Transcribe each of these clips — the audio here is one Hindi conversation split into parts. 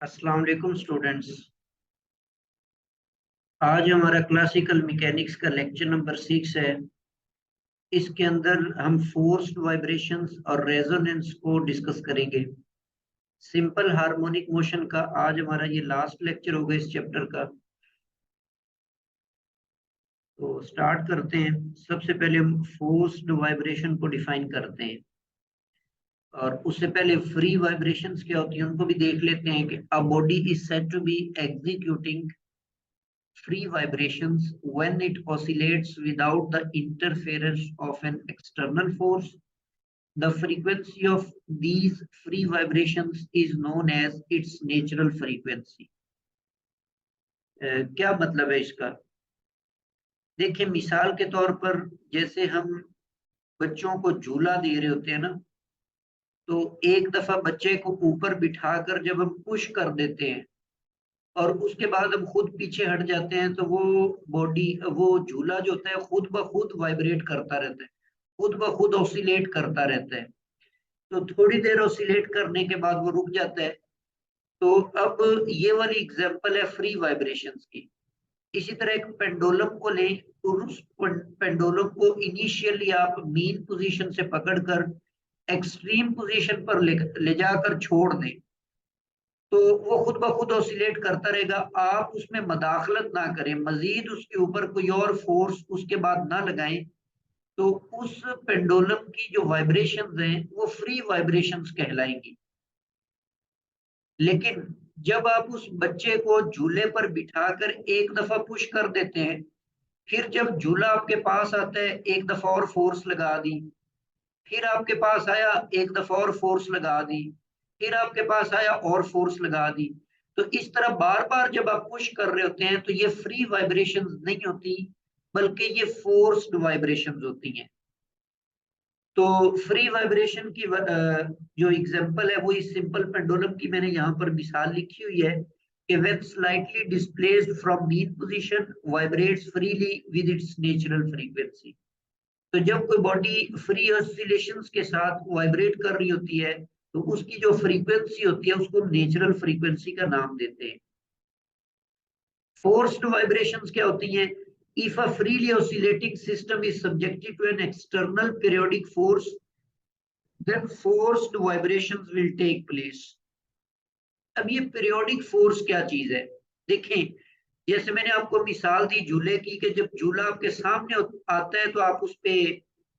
अस्सलाम वालेकुम स्टूडेंट्स। आज हमारा क्लासिकल मैकेनिक्स का लेक्चर नंबर 6 है। इसके अंदर हम फोर्स्ड वाइब्रेशंस और रेजोनेंस को डिस्कस करेंगे। सिंपल हार्मोनिक मोशन का आज हमारा ये लास्ट लेक्चर होगा इस चैप्टर का। तो स्टार्ट करते हैं। सबसे पहले हम फोर्स्ड वाइब्रेशन को डिफाइन करते हैं और उससे पहले फ्री वाइब्रेशंस क्या होती हैं उनको भी देख लेते हैं कि a body is said to be executing free vibrations when it oscillates without the interference of an external force. The frequency of these free vibrations is known as its natural frequency. क्या मतलब है इसका? देखिए, मिसाल के तौर पर जैसे हम बच्चों को झूला दे रहे होते हैं ना, तो एक दफा बच्चे को ऊपर बिठाकर जब हम पुश कर देते हैं और उसके बाद हम खुद पीछे हट जाते हैं, तो वो झूला जो होता है खुद ब खुद वाइब्रेट करता रहता है, खुद ब खुद ऑसिलेट करता रहता है। तो थोड़ी देर ऑसिलेट करने के बाद वो रुक जाता है। तो अब ये वाली एग्जांपल है फ्री वाइब्रेशंस की। इसी तरह एक पेंडुलम को लें, तो उस पेंडुलम को इनिशियली आप मीन पोजीशन से पकड़कर एक्सट्रीम पोजीशन पर ले जाकर छोड़ दें, तो वो खुद ब खुद ऑसिलेट करता रहेगा। आप उसमें मदाखलत ना करें, मजीद उसके ऊपर कोई और फोर्स उसके बाद ना लगाएं, तो उस पेंडुलम की जो वाइब्रेशंस हैं वो फ्री वाइब्रेशंस कहलाएंगी। लेकिन जब आप उस बच्चे को झूले पर बिठाकर एक दफा पुश कर देते हैं, फिर जब झूला आपके पास आता है एक दफा और फोर्स लगा दी, फिर आपके पास आया एक दफा और फोर्स लगा दी, फिर आपके पास आया और फोर्स लगा दी, तो इस तरह बार बार जब आप पुश कर रहे होते हैं तो ये फ्री वाइब्रेशंस नहीं होती, बल्कि ये फोर्स्ड वाइब्रेशंस होती हैं। तो फ्री वाइब्रेशन की जो एग्जांपल है वो इस सिंपल पेंडुलम की मैंने यहाँ पर मिसाल लिखी हुई है कि when slightly displaced from mean position vibrates freely with its natural frequency. तो जब कोई बॉडी फ्री ऑसिलेशंस के साथ वाइब्रेट कर रही होती है, तो उसकी जो फ्रीक्वेंसी होती है उसको नेचुरल फ्रीक्वेंसी का नाम देते हैं। फोर्स्ड वाइब्रेशंस क्या होती हैं? If a freely oscillating system is subjected to an external periodic force, then forced vibrations will take place. अब ये पीरियोडिक फोर्स क्या चीज है? देखें, जैसे मैंने आपको मिसाल दी झूले की कि जब झूला आपके सामने आता है तो आप उस पे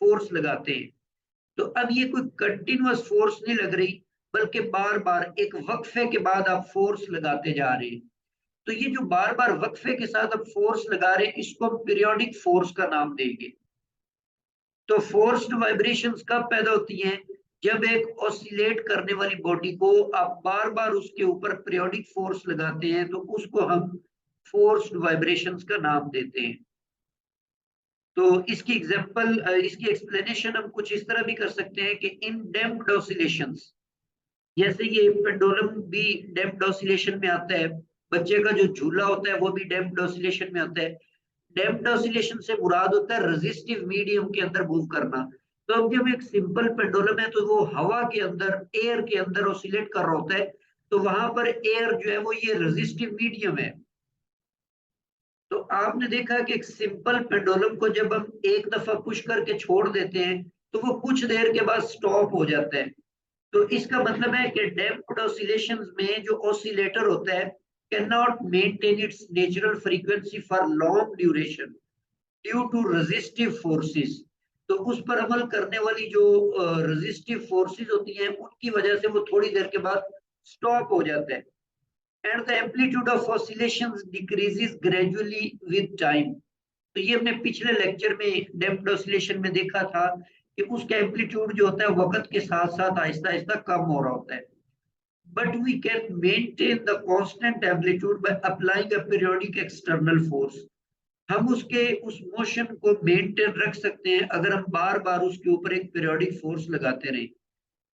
फोर्स लगाते हैं। तो अब ये कोई कंटिन्यूअस फोर्स नहीं लग रही, बल्कि बार बार एक वक्फे के बाद आप फोर्स लगाते जा रहे हैं। तो ये जो बार बार वक्फे के साथ आप फोर्स लगा रहे हैं, इसको हम पीरियोडिक फोर्स का नाम देंगे। तो फोर्स्ड वाइब्रेशंस कब पैदा होती हैं? जब एक ऑसिलेट करने वाली बॉडी को आप बार बार उसके ऊपर पीरियोडिक फोर्स लगाते हैं, तो उसको हम फोर्स्ड वाइब्रेशंस का नाम देते हैं। तो इसकी एग्जांपल, इसकी एक्सप्लेनेशन हम कुछ इस तरह भी कर सकते हैं कि इन डैम्प्ड ऑसिलेशंस, जैसे ये पेंडुलम भी डैम्प्ड ऑसिलेशन में आता है, बच्चे का जो झूला होता है वो भी डैम्प्ड ऑसिलेशन में आता है। डैम्प्ड ऑसिलेशन से मुराद होता है रेजिस्टिव मीडियम के अंदर मूव करना। तो अब जब एक सिंपल पेंडुलम है तो वो हवा के अंदर, एयर के अंदर ऑसिलेट कर रहा होता है, तो वहां पर एयर जो है वो ये रेजिस्टिव मीडियम है। तो आपने देखा कि एक सिंपल पेंडुलम को जब हम एक दफा पुश करके छोड़ देते हैं, तो वो कुछ देर के बाद स्टॉप हो जाता है। तो इसका मतलब है कि डैम्प्ड ऑसिलेशंस में जो ऑसिलेटर होता है can not maintain its natural frequency for long duration due to resistive forces. तो उस पर अमल करने वाली जो रेजिस्टिव फोर्सेस होती हैं उनकी वजह से वो थोड़ी देर के बाद स्टॉप हो जाता है। And the amplitude of oscillations decreases gradually with time. तो ये हमने पिछले लेक्चर में डैम्प्ड ऑसिलेशन में देखा था कि उसका एम्पलीट्यूड जो होता है वक्त के साथ साथ आहिस्ता आहिस्ता कम हो रहा होता है। But we can maintain the constant amplitude by applying a periodic external force. हम उसके उस मोशन को मेंटेन रख सकते हैं अगर हम बार बार उसके ऊपर एक पीरियोडिक फोर्स लगाते रहें।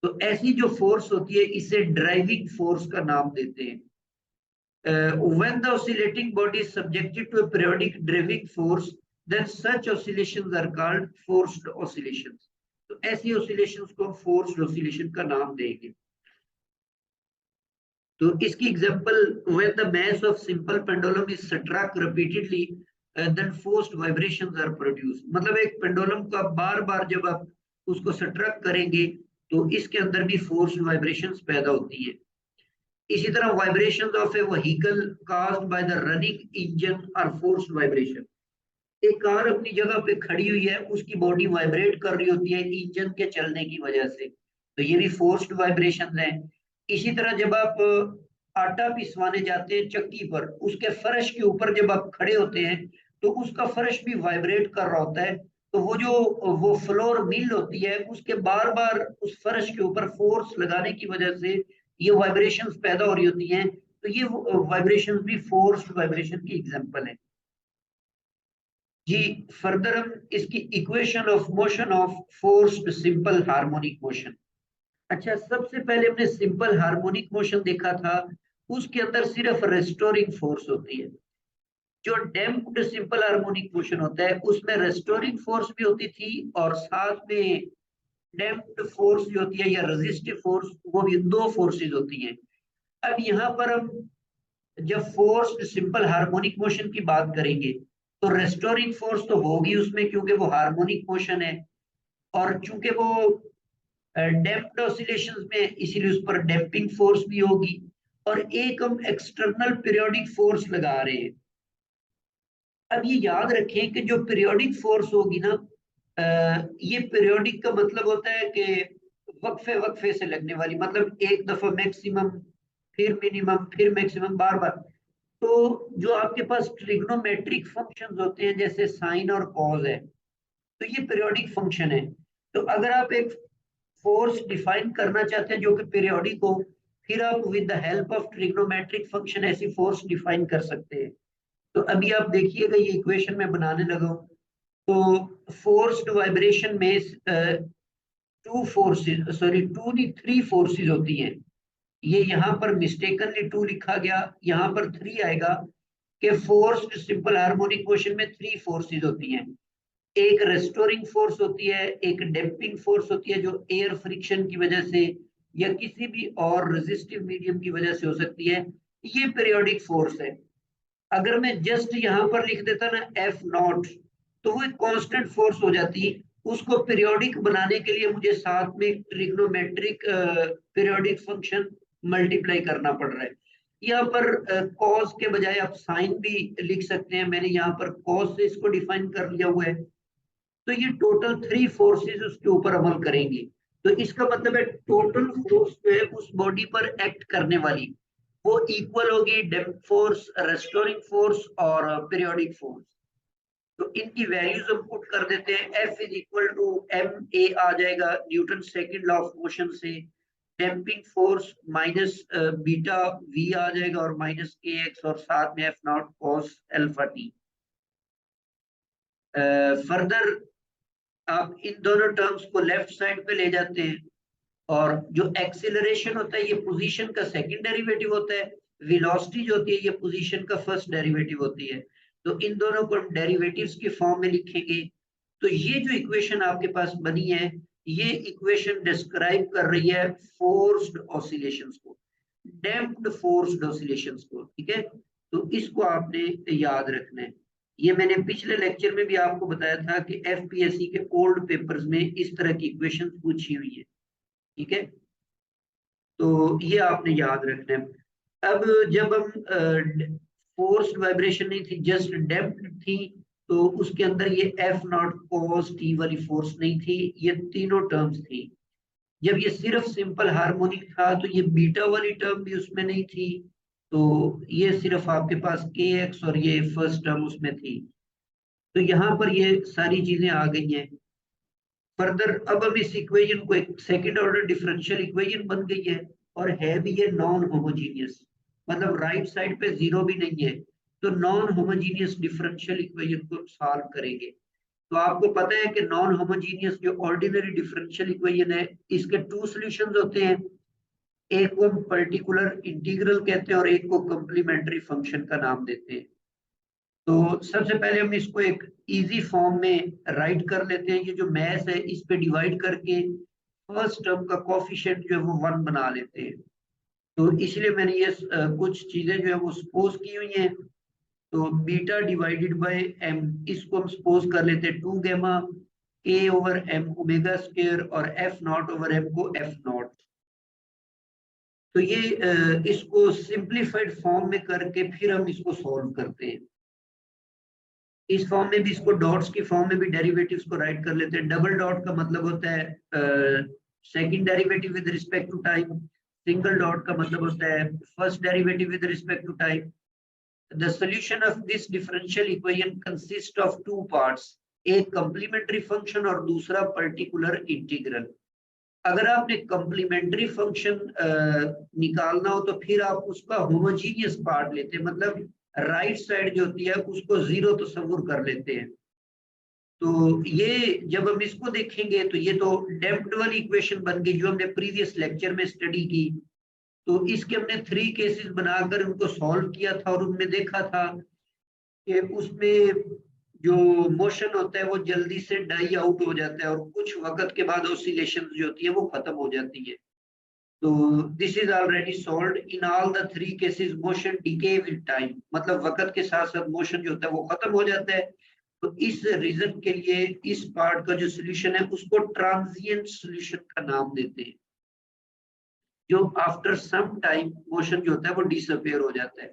तो ऐसी जो फोर्स होती है इसे ड्राइविंग फोर्स का नाम देते हैं। When the oscillating body is subjected to a periodic driving force, then such oscillations are called forced oscillations. तो ऐसी oscillations को forced oscillation का नाम देंगे। तो इसकी example, when the mass of simple pendulum is struck repeatedly, then forced vibrations are produced. मतलब एक पेंडुलम का बार बार जब आप उसको स्ट्रक करेंगे तो इसके अंदर भी फोर्स्ड वाइब्रेशंस पैदा होती है। इसी तरह vibrations of a vehicle caused by the running engine are forced vibration. एक कार अपनी जगह पे खड़ी हुई है, उसकी बॉडी वाइब्रेट कर रही होती है इंजन के चलने की वजह से, तो ये भी फोर्स्ड वाइब्रेशन है। इसी तरह जब आप आटा पिसवाने जाते हैं चक्की पर, उसके फर्श के ऊपर जब आप खड़े होते हैं तो उसका फर्श भी वाइब्रेट कर रहा होता है, तो वो फ्लोर मिल होती है, उसके बार बार उस फर्श के ऊपर फोर्स लगाने की वजह से ये वाइब्रेशंस पैदा हो रही होती हैं, तो ये वाइब्रेशंस भी फोर्स्ड वाइब्रेशन की एग्जांपल है जी। फर्दर हम इसकी equation of motion of forced simple harmonic motion. अच्छा, सबसे पहले हमने सिंपल हार्मोनिक मोशन देखा था, उसके अंदर सिर्फ रेस्टोरिंग फोर्स होती है। जो डैम्प्ड सिंपल हार्मोनिक मोशन होता है उसमें रेस्टोरिंग फोर्स भी होती थी और साथ में डैम्प्ड फोर्स जो होती है या रेजिस्टिव फोर्स, वो भी दो फोर्सेस होती हैं। अब यहाँ पर हम जब फोर्स्ड सिंपल हार्मोनिक मोशन की बात करेंगे तो रेस्टोरिंग फोर्स तो होगी उसमें, क्योंकि वो हार्मोनिक मोशन है, और चूंकि वो डैम्प्ड ऑसिलेशंस में, इसीलिए उस पर डैम्पिंग फोर्स भी होगी। और एक हम एक्सटर्नल पीरियोडिक फोर्स लगा रहे हैं। अब ये याद रखें कि जो पीरियोडिक फोर्स होगी ना, ये पीरियोडिक का मतलब होता है कि वक्फे वक्फे से लगने वाली, मतलब एक दफा मैक्सिमम, फिर मिनिमम, फिर मैक्सिमम, बार बार। तो जो आपके पास ट्रिग्नोमेट्रिक फंक्शंस होते हैं जैसे साइन और कॉज है, तो ये पीरियोडिक फंक्शन है। तो अगर आप एक फोर्स डिफाइन करना चाहते हैं जो कि पीरियोडिक हो, फिर आप with the help of trigonometric function ऐसी फोर्स डिफाइन कर सकते हैं। तो अभी आप देखिएगा ये इक्वेशन में बनाने लगा हूं। तो फोर्स्ड वाइब्रेशन में टू फोर्सेस, सॉरी टू नहीं, थ्री फोर्सेस होती हैं। ये यहाँ पर मिस्टेकनली टू लिखा गया, यहाँ पर थ्री आएगा, कि फोर्स्ड सिंपल हार्मोनिक मोशन में थ्री फोर्सेस होती हैं। एक रेस्टोरिंग फोर्स होती है, एक डैम्पिंग फोर्स होती है जो एयर फ्रिक्शन की वजह से या किसी भी और रेजिस्टिव मीडियम की वजह से हो सकती है। ये पीरियोडिक फोर्स है। अगर मैं जस्ट यहाँ पर लिख देता ना एफ नॉट, तो वो एक कांस्टेंट फोर्स हो जाती। उसको पीरियोडिक बनाने के लिए मुझे साथ में ट्रिग्नोमेट्रिक पीरियोडिक फंक्शन मल्टीप्लाई करना पड़ रहा है। यहाँ पर कॉस के बजाय आप साइन भी लिख सकते हैं, मैंने यहाँ पर कॉस से इसको डिफाइन कर लिया हुआ है। तो ये टोटल थ्री फोर्सेस उसके ऊपर अमल करेंगे। तो इसका मतलब है टोटल फोर्स जो है उस बॉडी पर एक्ट करने वाली, वो इक्वल होगी डैम्प फोर्स, रेस्टोरिंग फोर्स और पीरियोडिक फोर्स। तो इनकी वैल्यूज हम पुट कर देते हैं। F is equal to M A आ जाएगा Newton second law of motion से, damping force minus beta V आ जाएगा और माइनस के एक्स, और साथ में F naught cos alpha T. Further आप इन दोनों टर्म्स को लेफ्ट साइड पे ले जाते हैं, और जो एक्सीलरेशन होता है ये पोजीशन का सेकंड डेरिवेटिव होता है, वेलोसिटी जो होती है ये पोजीशन का फर्स्ट डेरिवेटिव होती है। तो इन दोनों को हम डेरिवेटिव्स की फॉर्म में लिखेंगे। तो ये जो इक्वेशन आपके पास बनी है, ये इक्वेशन डिस्क्राइब कर रही है फोर्स्ड ऑसिलेशंस को, डैम्प्ड फोर्स्ड ऑसिलेशंस को, ठीक है। तो इसको आपने याद रखना है। ये मैंने पिछले लेक्चर में भी आपको बताया था कि एफपीएससी के ओल्ड पेपर्स में इस तरह की इक्वेशन पूछी हुई है, ठीक है। तो ये आपने याद रखना है। अब जब हम फोर्स्ड वाइब्रेशन नहीं थी, जस्ट डैम्प्ड थी, तो उसके अंदर ये एफ नॉट कॉस टी वाली फोर्स नहीं थी, ये तीनों टर्म्स थी। जब ये सिर्फ सिंपल हार्मोनिक था तो ये बीटा वाली टर्म भी उसमें नहीं थी, तो ये सिर्फ आपके पास के एक्स और ये फर्स्ट टर्म उसमें थी। तो यहाँ पर ये सारी चीजें आ गई हैं। फर्दर अब हम इस इक्वेशन को एक सेकंड ऑर्डर डिफरेंशियल इक्वेशन बन गई है, और है भी ये नॉन होमोजीनियस, मतलब राइट साइड पे जीरो भी नहीं है। तो नॉन होमोजीनियस डिफरेंशियल इक्वेशन को सॉल्व करेंगे। तो आपको पता है कि नॉन होमोजीनियस जो ऑर्डिनरी डिफरेंशियल इक्वेशन है, इसके टू सॉल्यूशंस होते हैं। एक को हम पर्टिकुलर इंटीग्रल कहते हैं और एक को कॉम्प्लीमेंट्री फंक्शन का नाम देते हैं। तो सबसे पहले हम इसको एक इजी फॉर्म में राइट कर लेते हैं। ये जो मैथ है इस पे डिवाइड करके फर्स्ट टर्म का कोफिशिएंट जो है वो 1 बना लेते हैं। तो इसलिए मैंने ये कुछ चीजें जो है वो सपोज की हुई हैं। तो बीटा डिवाइडेड बाय एम, इसको हम सपोज कर लेते हैं 2 गैमा ए ओवर एम ओमेगा स्क्वायर और एफ नॉट ओवर एम को एफ नॉट। तो ये इसको सिंप्लीफाइड फॉर्म में करके फिर हम इसको सॉल्व करते हैं। इस फॉर्म में भी, इसको डॉट्स की फॉर्म में भी डेरिवेटिव्स को राइट कर लेते हैं। डबल डॉट का मतलब होता है second derivative with respect to time, single dot का मतलब होता है first derivative with respect to time. The solution of this differential equation consists of two parts, एक complementary function और दूसरा particular integral। अगर आपने complementary function निकालना हो तो फिर आप उसका homogeneous part लेते हैं, मतलब राइट साइड जो होती है उसको जीरो तस्वुर कर लेते हैं। तो ये जब हम इसको देखेंगे तो ये तो डैम्प्ड वाली इक्वेशन बन गई जो हमने प्रीवियस लेक्चर में स्टडी की। तो इसके हमने 3 केसेस बनाकर उनको सॉल्व किया था और उनमें देखा था कि उसमें जो मोशन होता है वो जल्दी से डाई आउट हो जाता है और कुछ वक्त के बाद ऑसिलेशन जो होती है वो खत्म हो जाती है। तो this is already solved in all the 3 cases. Motion decay with time, मतलब वक्त के साथ साथ मोशन जो होता है वो खत्म हो जाता है। तो इस रीजन के लिए इस पार्ट का जो सोल्यूशन है उसको ट्रांजिएंट सोल्यूशन का नाम देते हैं, जो आफ्टर सम टाइम मोशन जो होता है वो डिसअपियर हो जाता है।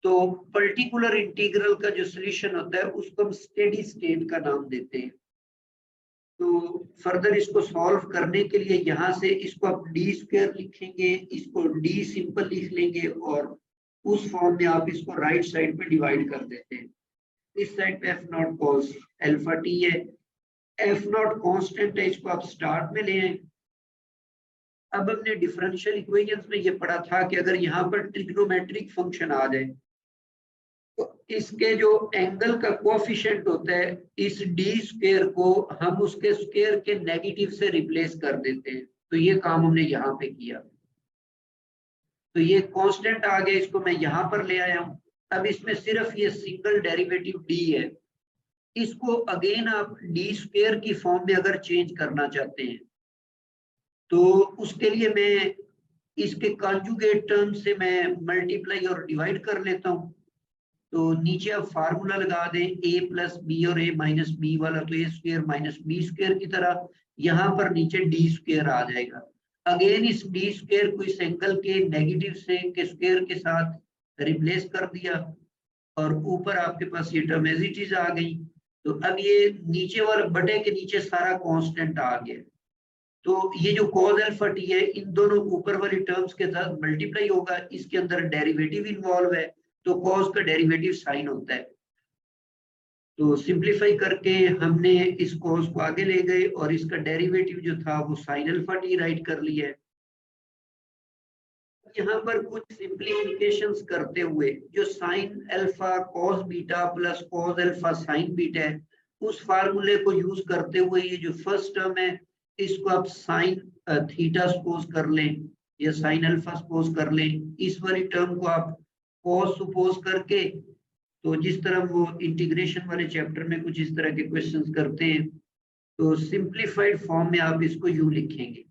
तो पर्टिकुलर इंटीग्रल का जो सोल्यूशन होता है उसको हम स्टेडी स्टेट का नाम देते हैं। तो फर्दर इसको सॉल्व करने के लिए यहाँ से इसको आप डी स्क्वायर लिखेंगे, इसको डी सिंपल लिख लेंगे और उस फॉर्म में आप इसको राइट साइड पे डिवाइड कर देते हैं। इस साइड पे F naught cos alpha T है, एफ नॉट कांस्टेंट है, इसको आप स्टार्ट में ले आए। अब हमने डिफरेंशियल इक्वेशंस में ये पढ़ा था कि अगर यहाँ पर ट्रिग्नोमेट्रिक फंक्शन आ जाए तो इसके जो एंगल का कोएफिशिएंट होता है इस डी स्क्वायर को हम उसके स्क्वायर के नेगेटिव से रिप्लेस कर देते हैं। तो ये काम हमने यहाँ पे किया। तो ये कांस्टेंट आ गया, इसको मैं यहाँ पर ले आया हूँ। अब इसमें सिर्फ ये सिंगल डेरिवेटिव डी है, इसको अगेन आप डी स्क्वायर की फॉर्म में अगर चेंज करना चाहते हैं तो उसके लिए मैं इसके कॉन्जुगेट टर्म से मैं मल्टीप्लाई और डिवाइड कर लेता हूँ। तो नीचे आप फार्मूला लगा दें a प्लस बी और a माइनस बी वाला, तो a square minus B square की तरह यहाँ पर नीचे डी स्क्वायर आ जाएगा। अगेन इस डी स्क्वायर को इस एंगल के नेगेटिव से के स्क्वायर के साथ रिप्लेस कर दिया और ऊपर आपके पास ये टर्म एज इट इज आ गई। तो अब ये नीचे वाले बटे के नीचे सारा कांस्टेंट आ गया। तो ये जो cos अल्फा टी है इन दोनों ऊपर वाली टर्म्स के साथ मल्टीप्लाई होगा, इसके अंदर डेरिवेटिव इन्वॉल्व है तो cos का डेरिवेटिव साइन होता है। तो सिंप्लीफाई करके हमने इस cos को आगे ले गए और इसका डेरिवेटिव जो था वो साइन अल्फा टी राइट कर लिया है। यहाँ पर कुछ सिंप्लीफिकेशंस करते हुए जो sine alpha cos beta plus cos alpha sign beta है उस फार्मूले को यूज करते हुए ये जो फर्स्ट टर्म है इसको आप साइन थीटा सपोज कर लें या साइन अल्फा सपोज कर लें। इस वाली टर्म को आप cos सपोज करके, तो जिस तरह वो इंटीग्रेशन वाले चैप्टर में कुछ इस तरह के क्वेश्चंस करते हैं तो सिंप्लीफाइड फॉर्म में आप इसको यू लिखेंगे।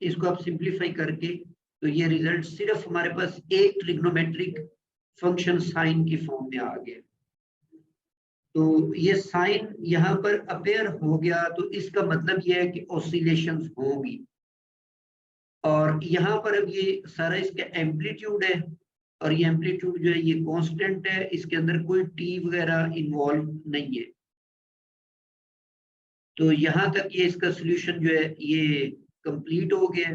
इसको आप सिंप्लीफाई करके तो ये रिजल्ट सिर्फ हमारे पास एक ट्रिग्नोमेट्रिक फंक्शन साइन की फॉर्म में आ गया। तो ये साइन यहाँ पर अपेयर हो गया तो इसका मतलब ये है कि ऑसिलेशंस होगी। और यहाँ पर अब ये सारा इसका एम्पलीट्यूड है और ये एम्पलीट्यूड जो है ये कांस्टेंट है, इसके अंदर कोई टी वगैरह इन्वॉल्व नहीं है। तो यहाँ तक ये इसका सॉल्यूशन जो है ये कंप्लीट हो गया।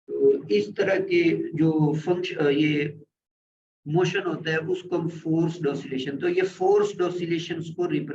तो इस तरह के जो फंक्शन ये मोशन होता है उसको हम फोर्स्ड ऑसिलेशन, तो ये फोर्स्ड ऑसिलेशंस को रिप्रेजेंट